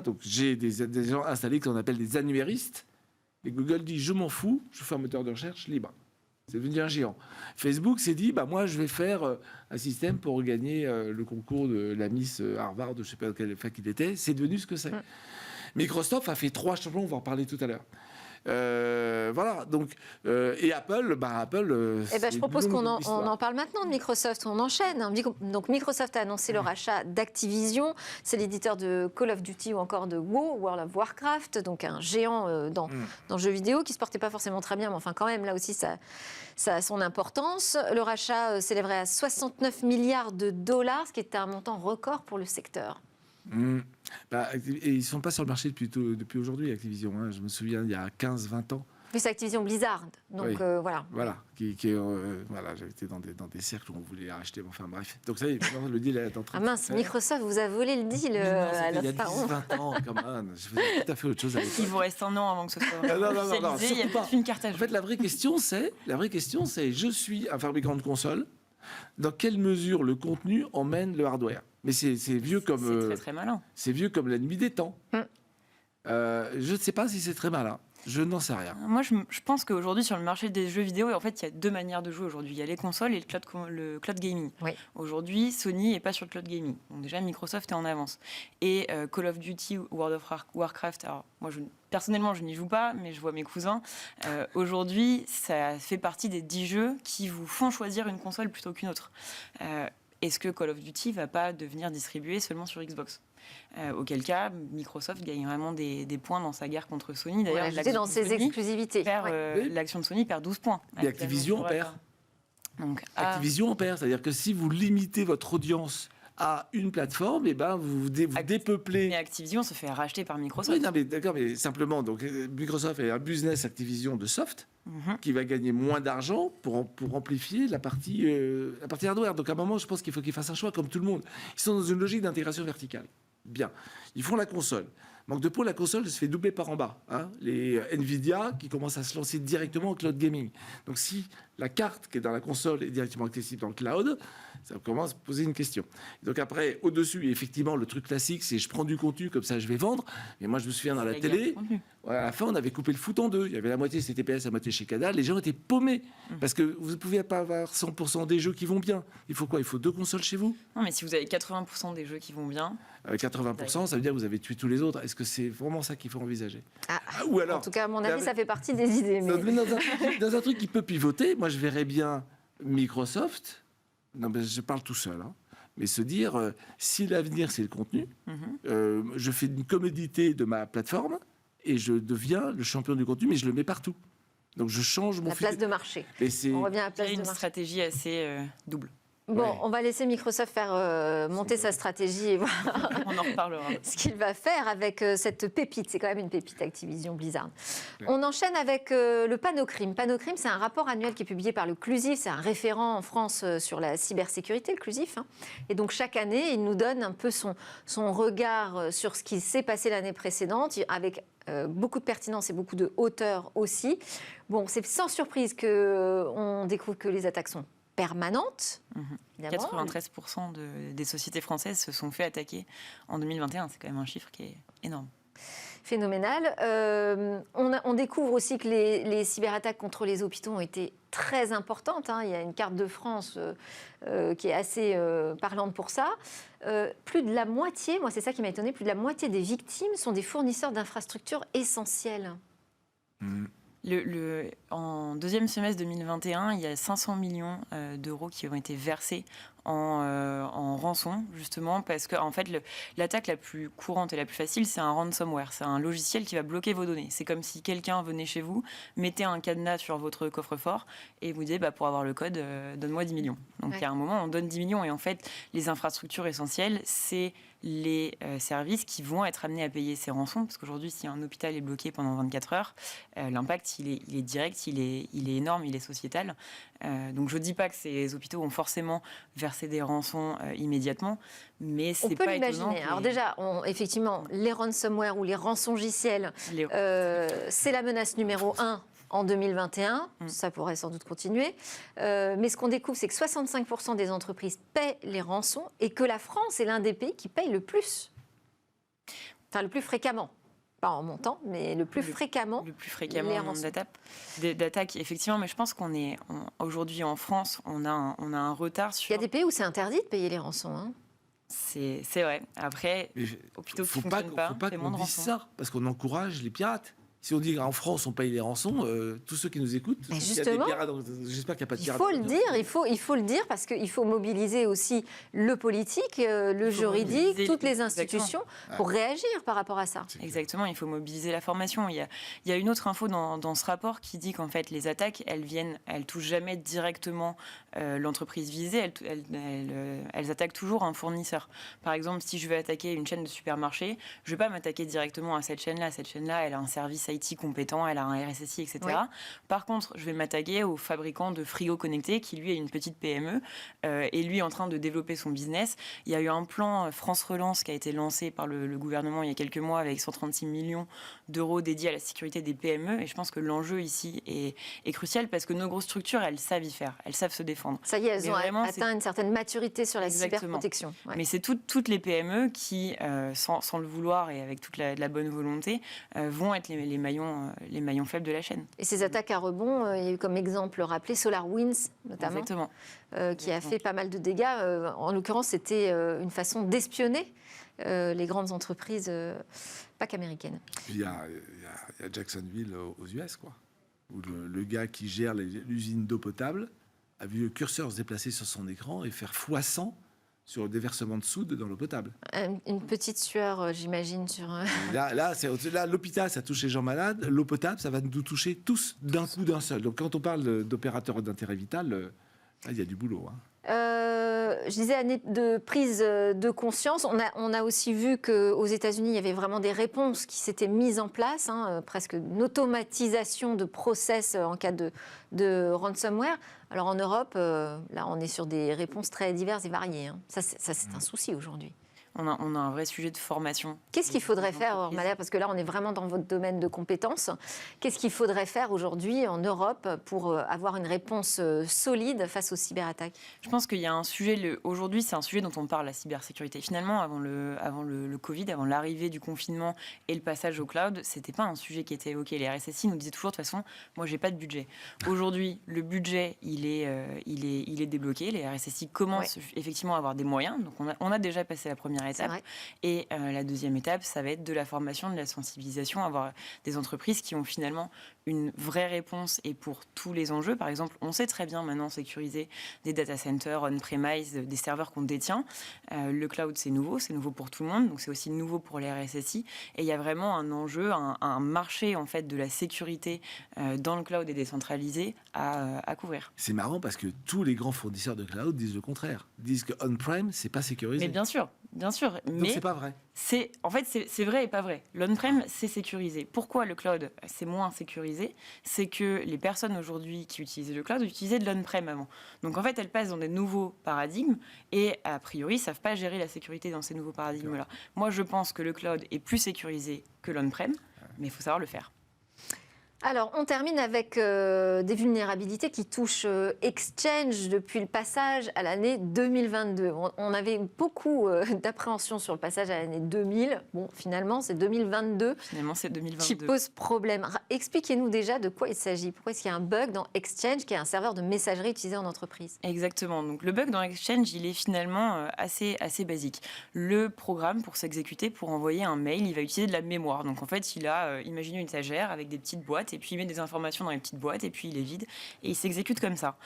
Donc j'ai des gens installés qu'on appelle des annuaristes. Et Google dit, je m'en fous, je fais un moteur de recherche libre. C'est devenu un géant. Facebook s'est dit, moi je vais faire un système pour gagner le concours de la Miss Harvard, je ne sais pas quelle fac il était. C'est devenu ce que c'est. Microsoft a fait 3 champions, on va en parler tout à l'heure. Voilà, donc, et Apple, Je propose qu'on en parle maintenant de Microsoft, on enchaîne. Donc Microsoft a annoncé le rachat d'Activision, c'est l'éditeur de Call of Duty ou encore de WoW, World of Warcraft, donc un géant dans le jeu vidéo qui ne se portait pas forcément très bien, mais enfin quand même, là aussi, ça a son importance. Le rachat s'élèverait à 69 milliards de dollars, ce qui est un montant record pour le secteur. Et ils ne sont pas sur le marché depuis aujourd'hui, Activision. Je me souviens, il y a 15-20 ans. Puis c'est Activision Blizzard, donc Oui. voilà. Voilà, j'avais été dans des cercles où on voulait racheter, enfin bref. Donc ça y est, maintenant, le deal est en train Ah mince, Microsoft vous a volé le deal à il y a l'instant. 10-20 ans, quand même. Je faisais tout à fait autre chose à l'époque. Il vous reste un an avant que ce soit Non, officialisé. Il y a surtout pas. peut-être une carte à En jouer. fait, la vraie question, c'est, je suis un fabricant de console, dans quelle mesure le contenu emmène le hardware? Mais c'est vieux comme... C'est très très malin. C'est vieux comme la nuit des temps. Je ne sais pas si c'est très malin. Je n'en sais rien. Moi, je pense qu'aujourd'hui, sur le marché des jeux vidéo, en fait, il y a 2 manières de jouer aujourd'hui. Il y a les consoles et le cloud gaming. Oui. Aujourd'hui, Sony n'est pas sur le cloud gaming. Donc déjà, Microsoft est en avance. Et Call of Duty ou World of Warcraft, alors moi, personnellement, je n'y joue pas, mais je vois mes cousins. Aujourd'hui, ça fait partie des 10 jeux qui vous font choisir une console plutôt qu'une autre. Est-ce que Call of Duty ne va pas devenir distribué seulement sur Xbox ? Auquel cas, Microsoft gagne vraiment des points dans sa guerre contre Sony. D'ailleurs, J'étais dans ses exclusivités. L'action de Sony perd 12 points. Et Activision perd. Donc, Activision perd, c'est-à-dire que si vous limitez votre audience à une plateforme, vous dépeuplez. Mais Activision se fait racheter par Microsoft. Oui, non, mais d'accord, mais simplement, donc Microsoft est un business Activision de soft qui va gagner moins d'argent pour amplifier la partie hardware. Donc à un moment, je pense qu'il faut qu'ils fassent un choix comme tout le monde. Ils sont dans une logique d'intégration verticale. Bien, ils font la console. Manque de peau, la console se fait doubler par en bas. Les Nvidia qui commencent à se lancer directement en cloud gaming. Donc si la carte qui est dans la console est directement accessible dans le cloud, ça commence à poser une question. Donc après, au-dessus, effectivement, le truc classique, c'est je prends du contenu, comme ça je vais vendre. Mais moi, je me souviens dans la télé, à la fin, on avait coupé le foot en deux. Il y avait la moitié c'était TPS, la moitié chez Canal. Les gens étaient paumés. Parce que vous ne pouvez pas avoir 100% des jeux qui vont bien. Il faut quoi? Il faut 2 consoles chez vous? Non, mais si vous avez 80% des jeux qui vont bien... 80%, ça veut dire que vous avez tué tous les autres. Est-ce que c'est vraiment ça qu'il faut envisager? Ou alors, en tout cas, à mon avis, ça fait partie des idées. Mais... Dans un truc qui peut pivoter, moi, je verrais bien Microsoft, non, mais je parle tout seul, mais se dire, si l'avenir, c'est le contenu, je fais une commodité de ma plateforme et je deviens le champion du contenu, mais je le mets partout. Donc, je change mon... La place de marché. On revient à la place de marché. Il y a une stratégie assez double. Bon, on va laisser Microsoft faire monter sa stratégie et voir on en reparlera. Ce qu'il va faire avec cette pépite. C'est quand même une pépite Activision Blizzard. On enchaîne avec le Panocrime. Panocrime, c'est un rapport annuel qui est publié par le CLUSIF. C'est un référent en France sur la cybersécurité, le CLUSIF. Et donc chaque année, il nous donne un peu son regard sur ce qui s'est passé l'année précédente, avec beaucoup de pertinence et beaucoup de hauteur aussi. Bon, c'est sans surprise qu'on découvre que les attaques sont permanente. 93% des sociétés françaises se sont fait attaquer en 2021. C'est quand même un chiffre qui est énorme. Phénoménal. On découvre aussi que les cyberattaques contre les hôpitaux ont été très importantes. Il y a une carte de France qui est assez parlante pour ça. Plus de la moitié, moi c'est ça qui m'a étonnée, plus de la moitié des victimes sont des fournisseurs d'infrastructures essentielles. En deuxième semestre 2021, il y a 500 millions d'euros qui ont été versés en rançon, justement, parce que en fait, l'attaque la plus courante et la plus facile, c'est un ransomware. C'est un logiciel qui va bloquer vos données. C'est comme si quelqu'un venait chez vous, mettait un cadenas sur votre coffre-fort et vous disait, pour avoir le code, donne-moi 10 millions. Donc, il y a un moment, on donne 10 millions. Et en fait, les infrastructures essentielles, c'est les services qui vont être amenés à payer ces rançons, parce qu'aujourd'hui, si un hôpital est bloqué pendant 24 heures, l'impact, il est direct, il est énorme, il est sociétal. Donc, je ne dis pas que ces hôpitaux ont forcément versé des rançons immédiatement, mais c'est pas étonnant. On peut l'imaginer. Alors déjà, effectivement, les ransomware ou les rançongiciels, c'est la menace numéro 1 en 2021. Ça pourrait sans doute continuer. Mais ce qu'on découvre, c'est que 65% des entreprises paient les rançons et que la France est l'un des pays qui paye le plus. Enfin, le plus fréquemment. Pas en montant, mais le plus fréquemment. Le plus fréquemment en nombre d'attaques, effectivement. Mais je pense aujourd'hui en France, on a un retard sur... Il y a des pays où c'est interdit de payer les rançons. C'est vrai. Après, hôpitaux qui ne fonctionnent pas, faut pas qu'on dise ça, parce qu'on encourage les pirates. Si on dit qu'en France, on paye les rançons, tous ceux qui nous écoutent, justement, j'espère qu'il n'y a pas de pirates. Il faut le dire, il faut le dire, parce qu'il faut mobiliser aussi le politique, le juridique, toutes les institutions pour réagir par rapport à ça. Exactement, il faut mobiliser la formation. Il y a une autre info dans ce rapport qui dit qu'en fait, les attaques, elles touchent jamais directement l'entreprise visée, elles attaquent toujours un fournisseur. Par exemple, si je veux attaquer une chaîne de supermarché, je ne vais pas m'attaquer directement à cette chaîne-là. Cette chaîne-là, elle a un service IT compétent, elle a un RSSI, etc. Oui. Par contre, je vais m'attaquer au fabricant de frigos connectés qui, lui, est une petite PME et lui est en train de développer son business. Il y a eu un plan France Relance qui a été lancé par le gouvernement il y a quelques mois avec 136 millions d'euros dédiés à la sécurité des PME. Et je pense que l'enjeu ici est crucial parce que nos grosses structures, elles savent y faire, elles savent se défendre. Ça y est, elles ont atteint une certaine maturité sur la cyberprotection. Ouais. Mais c'est toutes les PME qui, sans le vouloir et avec toute la bonne volonté, vont être les maillons faibles de la chaîne. Et ces attaques à rebond, il y a eu comme exemple rappelé SolarWinds notamment, qui a fait pas mal de dégâts. En l'occurrence, c'était une façon d'espionner les grandes entreprises, pas qu'américaines. Il y a Jacksonville aux US, quoi, où le gars qui gère l'usine d'eau potable a vu le curseur se déplacer sur son écran et faire x100 sur le déversement de soude dans l'eau potable. Une petite sueur, j'imagine, sur... Là, l'hôpital, ça touche les gens malades. L'eau potable, ça va nous toucher tous d'un coup, d'un seul. Donc, quand on parle d'opérateurs d'intérêt vital, là, il y a du boulot. Je disais, année de prise de conscience. On a aussi vu qu'aux États-Unis, il y avait vraiment des réponses qui s'étaient mises en place, presque une automatisation de process en cas de ransomware. Alors en Europe, là, on est sur des réponses très diverses et variées. Ça, c'est un souci aujourd'hui. On a un vrai sujet de formation. Qu'est-ce qu'il faudrait faire, Ormalia, parce que là, on est vraiment dans votre domaine de compétences. Qu'est-ce qu'il faudrait faire aujourd'hui en Europe pour avoir une réponse solide face aux cyberattaques ? Je pense qu'il y a un sujet, aujourd'hui, c'est un sujet dont on parle, la cybersécurité. Finalement, avant le Covid, avant l'arrivée du confinement et le passage au cloud, c'était pas un sujet qui était évoqué. Les RSSI nous disaient toujours, de toute façon, moi, j'ai pas de budget. Aujourd'hui, le budget, il est débloqué. Les RSSI commencent effectivement à avoir des moyens. Donc, on a déjà passé la première étape. Et la deuxième étape, ça va être de la formation, de la sensibilisation, avoir des entreprises qui ont finalement une vraie réponse et pour tous les enjeux. Par exemple, on sait très bien maintenant sécuriser des data centers on-premise, des serveurs qu'on détient. Le cloud, c'est nouveau pour tout le monde, donc c'est aussi nouveau pour les RSSI. Et il y a vraiment un enjeu, un marché en fait de la sécurité dans le cloud et décentralisé à couvrir. C'est marrant parce que tous les grands fournisseurs de cloud disent le contraire, disent que on-prem, c'est pas sécurisé. Mais bien sûr. Donc c'est pas vrai. En fait, c'est vrai et pas vrai. L'on-prem, c'est sécurisé. Pourquoi le cloud, c'est moins sécurisé ? C'est que les personnes aujourd'hui qui utilisaient le cloud utilisaient de l'on-prem avant. Donc en fait, elles passent dans des nouveaux paradigmes et a priori, ne savent pas gérer la sécurité dans ces nouveaux paradigmes-là. Moi, je pense que le cloud est plus sécurisé que l'on-prem, mais il faut savoir le faire. Alors, on termine avec des vulnérabilités qui touchent Exchange depuis le passage à l'année 2022. On avait beaucoup d'appréhension sur le passage à l'année 2000. Bon, finalement, c'est 2022 qui pose problème. Expliquez-nous déjà de quoi il s'agit. Pourquoi est-ce qu'il y a un bug dans Exchange, qui est un serveur de messagerie utilisé en entreprise? Exactement. Donc, le bug dans Exchange, il est finalement assez basique. Le programme, pour s'exécuter, pour envoyer un mail, il va utiliser de la mémoire. Donc, en fait, il a imaginé une étagère avec des petites boîtes, et puis il met des informations dans les petites boîtes, et puis il les vide, et il s'exécute comme ça.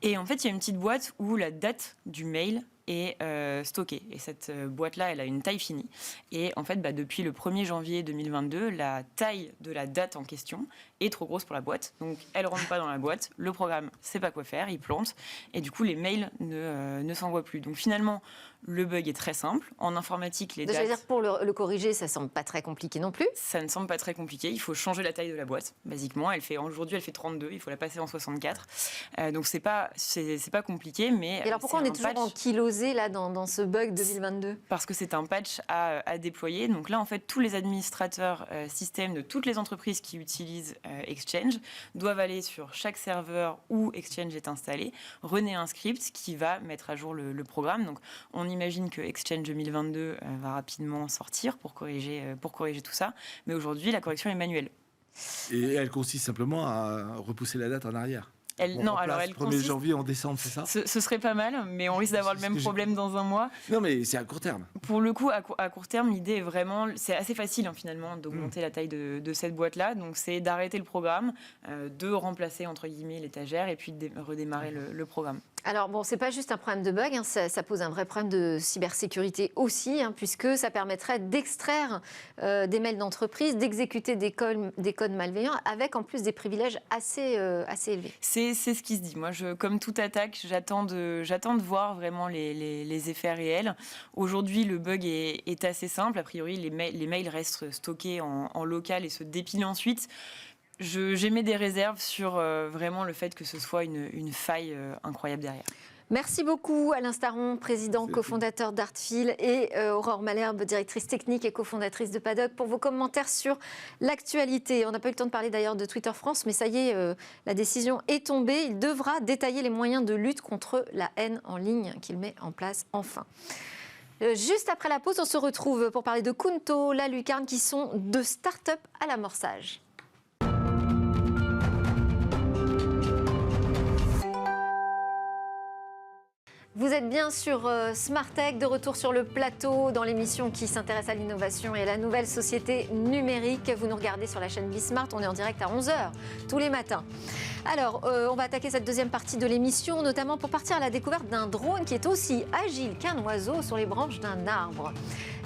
Et en fait, il y a une petite boîte où la date du mail est stockée. Et cette boîte-là, elle a une taille finie. Et en fait, depuis le 1er janvier 2022, la taille de la date en question est trop grosse pour la boîte. Donc, elle ne rentre pas dans la boîte. Le programme ne sait pas quoi faire, il plante. Et du coup, les mails ne s'envoient plus. Donc, finalement, le bug est très simple. En informatique, les dates... dire, pour le corriger, ça ne semble pas très compliqué non plus. Ça ne semble pas très compliqué. Il faut changer la taille de la boîte, basiquement. Aujourd'hui, elle fait 32. Il faut la passer en 64. Donc, c'est pas compliqué, mais... Et alors, pourquoi on est toujours en kilosé là, dans ce bug 2022 ? Parce que c'est un patch à déployer. Donc là, en fait, tous les administrateurs système de toutes les entreprises qui utilisent Exchange doivent aller sur chaque serveur où Exchange est installé, runner un script qui va mettre à jour le programme. Donc, on imagine que Exchange 2022 va rapidement sortir pour corriger tout ça. Mais aujourd'hui, la correction est manuelle. Et elle consiste simplement à repousser la date en arrière. Elle 1er janvier en décembre, c'est ça? Ce serait pas mal, mais on risque d'avoir le même problème dans un mois. Non, mais c'est à court terme. Pour le coup, à court terme, l'idée est vraiment... C'est assez facile, finalement, d'augmenter la taille de cette boîte-là. Donc, c'est d'arrêter le programme, de remplacer, entre guillemets, l'étagère et puis de redémarrer le programme. Alors, bon, c'est pas juste un problème de bug, hein, ça pose un vrai problème de cybersécurité aussi, hein, puisque ça permettrait d'extraire des mails d'entreprise, d'exécuter des codes malveillants, avec en plus des privilèges assez élevés. C'est ce qui se dit. Moi, comme toute attaque, j'attends de voir vraiment les effets réels. Aujourd'hui, le bug est assez simple. A priori, les mails restent stockés en local et se dépilent ensuite. J'émets des réserves sur vraiment le fait que ce soit une faille incroyable derrière. Merci beaucoup Alain Staron, président cofondateur d'Artfil, et Aurore Malherbe, directrice technique et cofondatrice de Paddock, pour vos commentaires sur l'actualité. On n'a pas eu le temps de parler d'ailleurs de Twitter France, mais ça y est, la décision est tombée. Il devra détailler les moyens de lutte contre la haine en ligne qu'il met en place enfin. Juste après la pause, on se retrouve pour parler de Kunto, la Lucarne, qui sont deux start-up à l'amorçage. Vous êtes bien sur Smart Tech, de retour sur le plateau dans l'émission qui s'intéresse à l'innovation et à la nouvelle société numérique. Vous nous regardez sur la chaîne Bismart, on est en direct à 11h tous les matins. Alors, on va attaquer cette deuxième partie de l'émission, notamment pour partir à la découverte d'un drone qui est aussi agile qu'un oiseau sur les branches d'un arbre.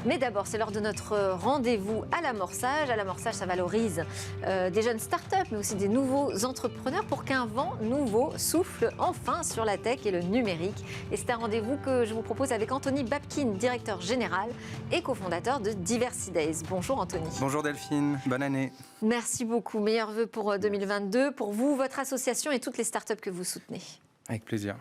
Mais d'abord, c'est l'heure de notre rendez-vous à l'amorçage. À l'amorçage, ça valorise des jeunes startups, mais aussi des nouveaux entrepreneurs pour qu'un vent nouveau souffle enfin sur la tech et le numérique. Et c'est un rendez-vous que je vous propose avec Anthony Babkin, directeur général et cofondateur de Diversity Days. Bonjour Anthony. Bonjour Delphine, bonne année. Merci beaucoup. Meilleurs vœux pour 2022, pour vous, votre association et toutes les startups que vous soutenez. Avec plaisir.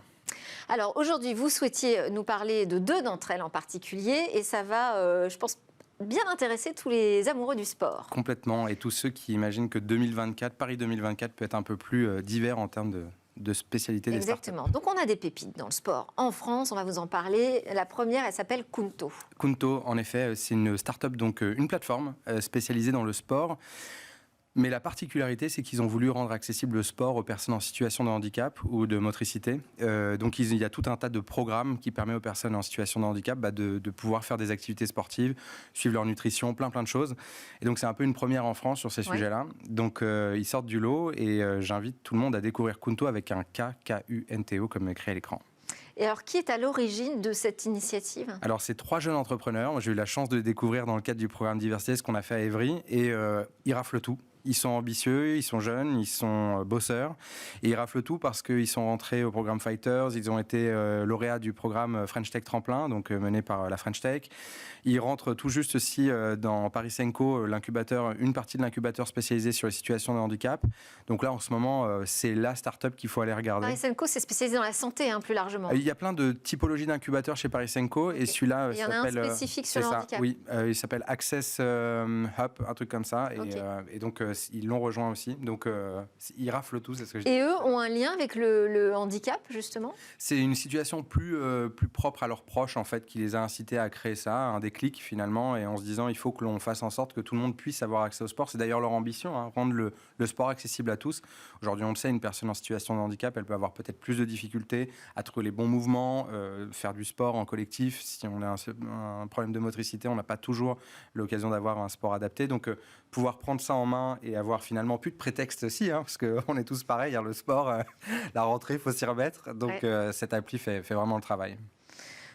Alors aujourd'hui, vous souhaitiez nous parler de deux d'entre elles en particulier, et ça va, je pense, bien intéresser tous les amoureux du sport. Complètement, et tous ceux qui imaginent que Paris 2024 peut être un peu plus divers en termes de spécialité des startups. Exactement. Donc on a des pépites dans le sport. En France, on va vous en parler. La première, elle s'appelle Kunto. Kunto, en effet, c'est une startup, donc une plateforme spécialisée dans le sport. Mais la particularité, c'est qu'ils ont voulu rendre accessible le sport aux personnes en situation de handicap ou de motricité. Donc il y a tout un tas de programmes qui permettent aux personnes en situation de handicap de pouvoir faire des activités sportives, suivre leur nutrition, plein de choses. Et donc c'est un peu une première en France sur ces sujets-là. Donc ils sortent du lot, et j'invite tout le monde à découvrir Kunto avec un K-U-N-T-O comme écrit à l'écran. Et alors, qui est à l'origine de cette initiative ? Alors, c'est 3 jeunes entrepreneurs. Moi, j'ai eu la chance de les découvrir dans le cadre du programme Diversité, ce qu'on a fait à Évry, et ils raflent tout. Ils sont ambitieux, ils sont jeunes, ils sont bosseurs. Et ils raflent tout parce qu'ils sont rentrés au programme Fighters, ils ont été lauréats du programme French Tech Tremplin, donc mené par la French Tech. Ils rentrent tout juste aussi dans Paris Senko, l'incubateur, une partie de l'incubateur spécialisé sur les situations de handicap. Donc là, en ce moment, c'est la start-up qu'il faut aller regarder. Paris Senko, c'est spécialisé dans la santé, plus largement. Il y a plein de typologies d'incubateurs chez Paris Senko, et celui-là il y en a un spécifique sur le handicap. Oui, il s'appelle Access Hub, un truc comme ça. Okay. Et donc, ils l'ont rejoint aussi. Donc, ils raflent tous. Et eux ont un lien avec le handicap, justement? C'est une situation plus propre à leurs proches, en fait, qui les a incités à créer ça, un déclic finalement, et en se disant il faut que l'on fasse en sorte que tout le monde puisse avoir accès au sport. C'est d'ailleurs leur ambition, hein, rendre le sport accessible à tous. Aujourd'hui, on le sait, une personne en situation de handicap, elle peut avoir peut-être plus de difficultés à trouver les bons mouvements, faire du sport en collectif. Si on a un problème de motricité, on n'a pas toujours l'occasion d'avoir un sport adapté. Donc, pouvoir prendre ça en main et avoir finalement plus de prétexte aussi, hein, parce qu'on est tous pareils, hein, le sport, la rentrée, il faut s'y remettre. Donc, cette appli fait vraiment le travail.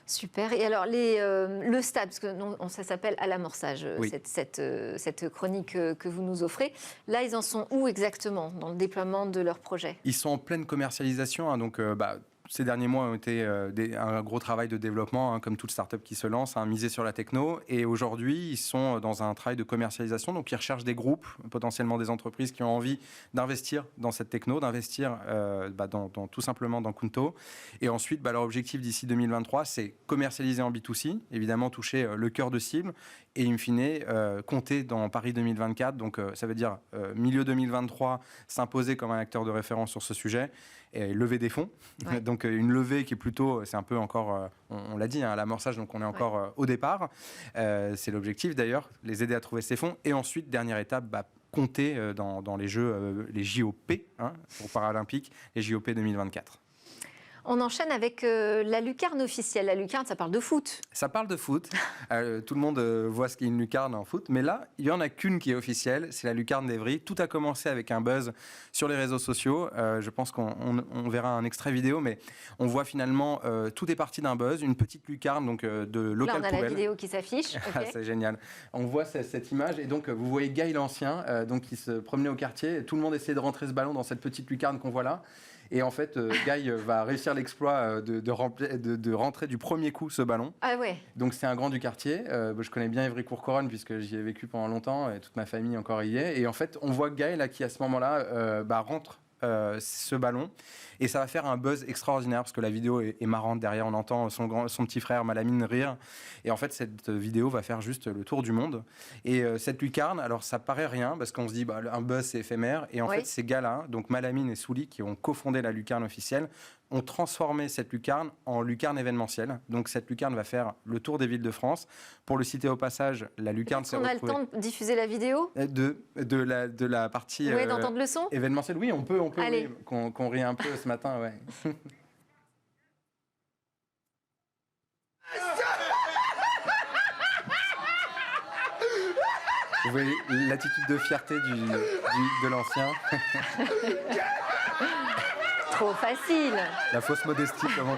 Super. Et alors, le stade, parce que ça s'appelle À l'amorçage, oui. cette chronique que vous nous offrez. Là, ils en sont où exactement dans le déploiement de leur projet? Ils sont en pleine commercialisation, hein, donc ces derniers mois ont été un gros travail de développement, hein, comme toute start-up qui se lance, hein, misé sur la techno. Et aujourd'hui, ils sont dans un travail de commercialisation. Donc, ils recherchent des groupes, potentiellement des entreprises qui ont envie d'investir dans cette techno, d'investir tout simplement dans Kunto. Et ensuite, leur objectif d'ici 2023, c'est commercialiser en B2C, évidemment toucher le cœur de cible. Et in fine, compter dans Paris 2024. Donc, ça veut dire milieu 2023, s'imposer comme un acteur de référence sur ce sujet. Et lever des fonds. Ouais. Donc une levée qui est plutôt, c'est un peu encore, on l'a dit, hein, à l'amorçage, donc on est encore au départ. C'est l'objectif d'ailleurs, les aider à trouver ces fonds. Et ensuite, dernière étape, compter dans les Jeux, les JOP, hein, pour Paralympiques, les JOP 2024. On enchaîne avec la lucarne officielle. La lucarne, ça parle de foot. Ça parle de foot. Tout le monde voit ce qu'est une lucarne en foot. Mais là, il n'y en a qu'une qui est officielle. C'est la lucarne d'Evry. Tout a commencé avec un buzz sur les réseaux sociaux. Je pense qu'on verra un extrait vidéo. Mais on voit finalement, tout est parti d'un buzz. Une petite lucarne donc, de local poubelle. Là, on a la vidéo qui s'affiche. Okay. C'est génial. On voit cette image. Et donc, vous voyez Guy l'ancien qui se promenait au quartier. Tout le monde essayait de rentrer ce ballon dans cette petite lucarne qu'on voit là. Et en fait, Guy va réussir l'exploit de rentrer du premier coup ce ballon. Ah ouais. Donc c'est un grand du quartier. Je connais bien Évry-Courcouronnes puisque j'y ai vécu pendant longtemps et toute ma famille encore y est. Et en fait, on voit Guy là, qui à ce moment-là rentre ce ballon. Et ça va faire un buzz extraordinaire parce que la vidéo est marrante. Derrière, on entend son petit frère Malamine rire. Et en fait, cette vidéo va faire juste le tour du monde. Et cette lucarne, alors ça paraît rien parce qu'on se dit un buzz c'est éphémère. Et en fait, ces gars-là, donc Malamine et Souli, qui ont cofondé la lucarne officielle, ont transformé cette lucarne en lucarne événementielle. Donc cette lucarne va faire le tour des villes de France. Pour le citer au passage, la lucarne s'est retrouvée... On a le temps de diffuser la vidéo de la partie d'entendre le son événementielle. Oui, on peut oui, qu'on rit un peu ce matin, ouais. Vous voyez l'attitude de fierté de l'ancien. Trop facile. La fausse modestie, comment...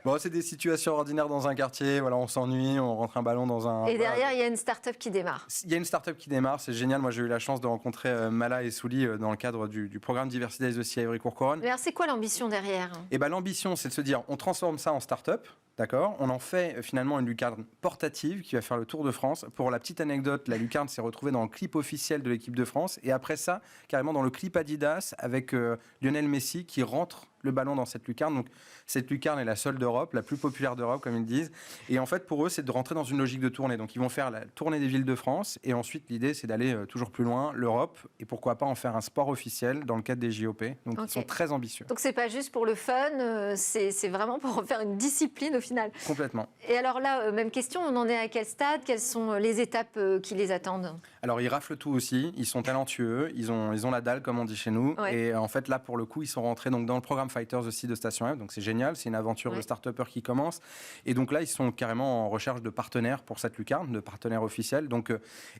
Bon, c'est des situations ordinaires dans un quartier. Voilà, on s'ennuie, on rentre un ballon dans un... Et derrière, il y a une start-up qui démarre. Il y a une start-up qui démarre, c'est génial. Moi, j'ai eu la chance de rencontrer Mala et Souli dans le cadre du programme Diversity Days aussi à Évry-Courcouronnes. Mais alors, c'est quoi l'ambition derrière? L'ambition, c'est de se dire, on transforme ça en start-up. D'accord. On en fait finalement une lucarne portative qui va faire le tour de France. Pour la petite anecdote, la lucarne s'est retrouvée dans le clip officiel de l'équipe de France. Et après ça, carrément dans le clip Adidas avec Lionel Messi qui rentre le ballon dans cette lucarne. Donc cette lucarne est la seule d'Europe, la plus populaire d'Europe comme ils disent. Et en fait pour eux c'est de rentrer dans une logique de tournée. Donc ils vont faire la tournée des villes de France et ensuite l'idée c'est d'aller toujours plus loin, l'Europe, et pourquoi pas en faire un sport officiel dans le cadre des JOP. Donc ils sont très ambitieux. Donc c'est pas juste pour le fun, c'est vraiment pour faire une discipline au final. Complètement. Et alors là, même question, on en est à quel stade? Quelles sont les étapes qui les attendent? Alors ils raflent tout aussi, ils sont talentueux, ils ont la dalle comme on dit chez nous. Ouais. Et en fait là pour le coup ils sont rentrés donc, dans le programme Fighters aussi de Station F, donc c'est génial, c'est une aventure de start-upper qui commence. Et donc là ils sont carrément en recherche de partenaires pour cette lucarne, de partenaires officiels. Donc,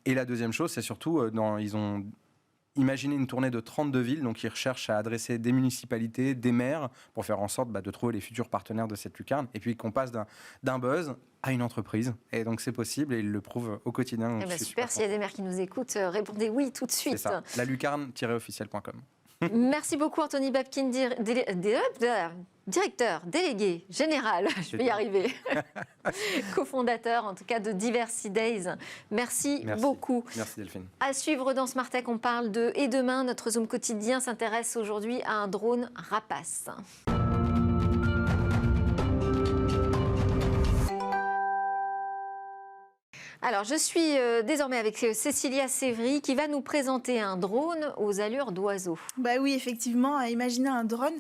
et la deuxième chose c'est surtout, ils ont imaginé une tournée de 32 villes, donc ils recherchent à adresser des municipalités, des maires, pour faire en sorte de trouver les futurs partenaires de cette lucarne, et puis qu'on passe d'un buzz à une entreprise. Et donc c'est possible, et ils le prouvent au quotidien. Super, s'il y a des maires qui nous écoutent, répondez oui tout de suite. C'est ça, la lucarne-officielle.com. Merci beaucoup Anthony Babkin, directeur délégué général, je vais y arriver, cofondateur en tout cas de Diversity Days. Merci beaucoup. Merci Delphine. À suivre dans Smart Tech, on parle de Et demain, notre Zoom quotidien s'intéresse aujourd'hui à un drone rapace. Alors, je suis désormais avec Cécilia Sévry qui va nous présenter un drone aux allures d'oiseau. Bah oui, effectivement, imaginez un drone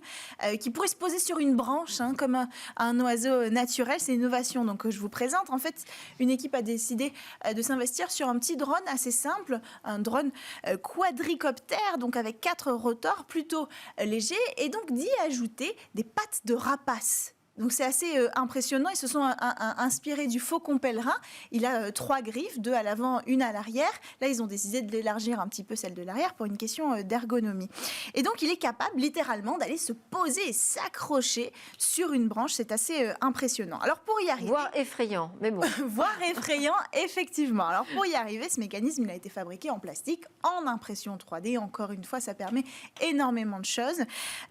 qui pourrait se poser sur une branche, comme un oiseau naturel. C'est une innovation donc, que je vous présente. En fait, une équipe a décidé de s'investir sur un petit drone assez simple, un drone quadricoptère, donc avec 4 rotors plutôt légers, et donc d'y ajouter des pattes de rapace. Donc c'est assez impressionnant. Ils se sont inspirés du faucon pèlerin. Il a 3 griffes, 2 à l'avant, 1 à l'arrière. Là, ils ont décidé de l'élargir un petit peu, celle de l'arrière, pour une question d'ergonomie. Et donc, il est capable, littéralement, d'aller se poser et s'accrocher sur une branche. C'est assez impressionnant. Alors, pour y arriver... Voire effrayant, mais bon. Voire effrayant, effectivement. Alors, pour y arriver, ce mécanisme, il a été fabriqué en plastique, en impression 3D. Encore une fois, ça permet énormément de choses.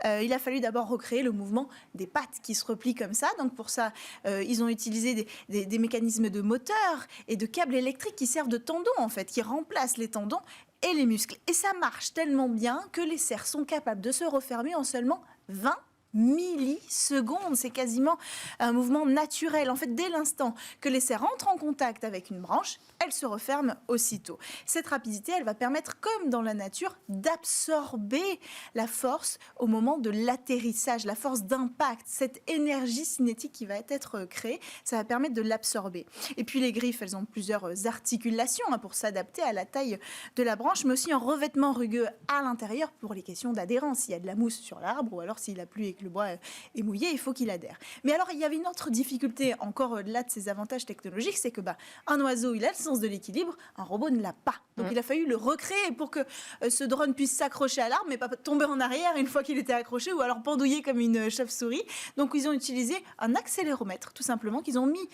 Il a fallu d'abord recréer le mouvement des pattes qui se replient comme ça. Donc pour ça, ils ont utilisé des mécanismes de moteur et de câbles électriques qui servent de tendons, en fait, qui remplacent les tendons et les muscles. Et ça marche tellement bien que les serres sont capables de se refermer en seulement 20 millisecondes. C'est quasiment un mouvement naturel. En fait, dès l'instant que les serres entrent en contact avec une branche, elles se referment aussitôt. Cette rapidité, elle va permettre, comme dans la nature, d'absorber la force au moment de l'atterrissage, la force d'impact, cette énergie cinétique qui va être créée, ça va permettre de l'absorber. Et puis les griffes, elles ont plusieurs articulations pour s'adapter à la taille de la branche, mais aussi un revêtement rugueux à l'intérieur pour les questions d'adhérence. S'il y a de la mousse sur l'arbre ou alors s'il a plu et que le bois est mouillé, il faut qu'il adhère. Mais alors, il y avait une autre difficulté encore au-delà de ces avantages technologiques, c'est que un oiseau, il a le sens de l'équilibre, un robot ne l'a pas. Donc, il a fallu le recréer pour que ce drone puisse s'accrocher à l'arbre, mais pas tomber en arrière une fois qu'il était accroché, ou alors pendouiller comme une chauve-souris. Donc, ils ont utilisé un accéléromètre, tout simplement, qu'ils ont mis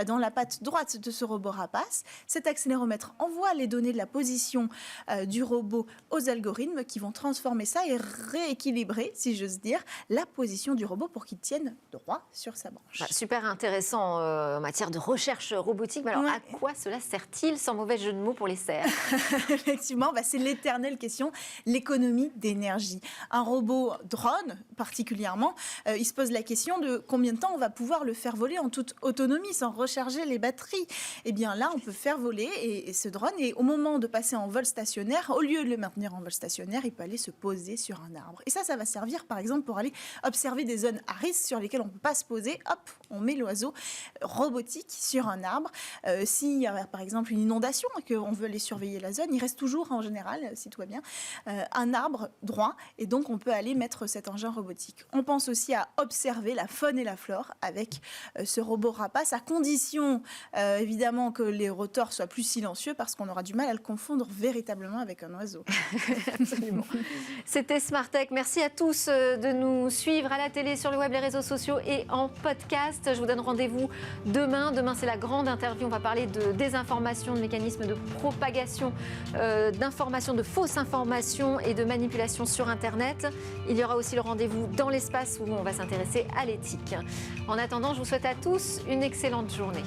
dans la patte droite de ce robot rapace. Cet accéléromètre envoie les données de la position du robot aux algorithmes qui vont transformer ça et rééquilibrer, si j'ose dire, la position du robot pour qu'il tienne droit sur sa branche. Super intéressant en matière de recherche robotique. Mais alors, à quoi cela sert-il, sans mauvais jeu de mots pour les serres? Effectivement, c'est l'éternelle question, l'économie d'énergie. Un robot drone, particulièrement, il se pose la question de combien de temps on va pouvoir le faire voler en toute autonomie, sans recharger les batteries. Eh bien là, on peut faire voler et ce drone, et au moment de passer en vol stationnaire, au lieu de le maintenir en vol stationnaire, il peut aller se poser sur un arbre. Et ça va servir, par exemple, pour aller observer des zones à risque sur lesquelles on ne peut pas se poser. Hop, on met l'oiseau robotique sur un arbre. S'il y a, par exemple, une inondation et qu'on veut aller surveiller la zone, il reste toujours, en général, si tout va bien, un arbre droit. Et donc, on peut aller mettre cet engin robotique. On pense aussi à observer la faune et la flore avec ce robot rapace, à condition, évidemment, que les rotors soient plus silencieux, parce qu'on aura du mal à le confondre véritablement avec un oiseau. Absolument. C'était Smartech. Merci à tous de nous suivre à la télé, sur le web, les réseaux sociaux et en podcast. Je vous donne rendez-vous demain. Demain, c'est la grande interview. On va parler de désinformation, de mécanismes de propagation d'informations, de fausses informations et de manipulation sur Internet. Il y aura aussi le rendez-vous dans l'espace où on va s'intéresser à l'éthique. En attendant, je vous souhaite à tous une excellente journée.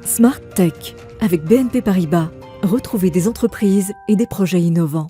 Smart Tech avec BNP Paribas. Retrouvez des entreprises et des projets innovants.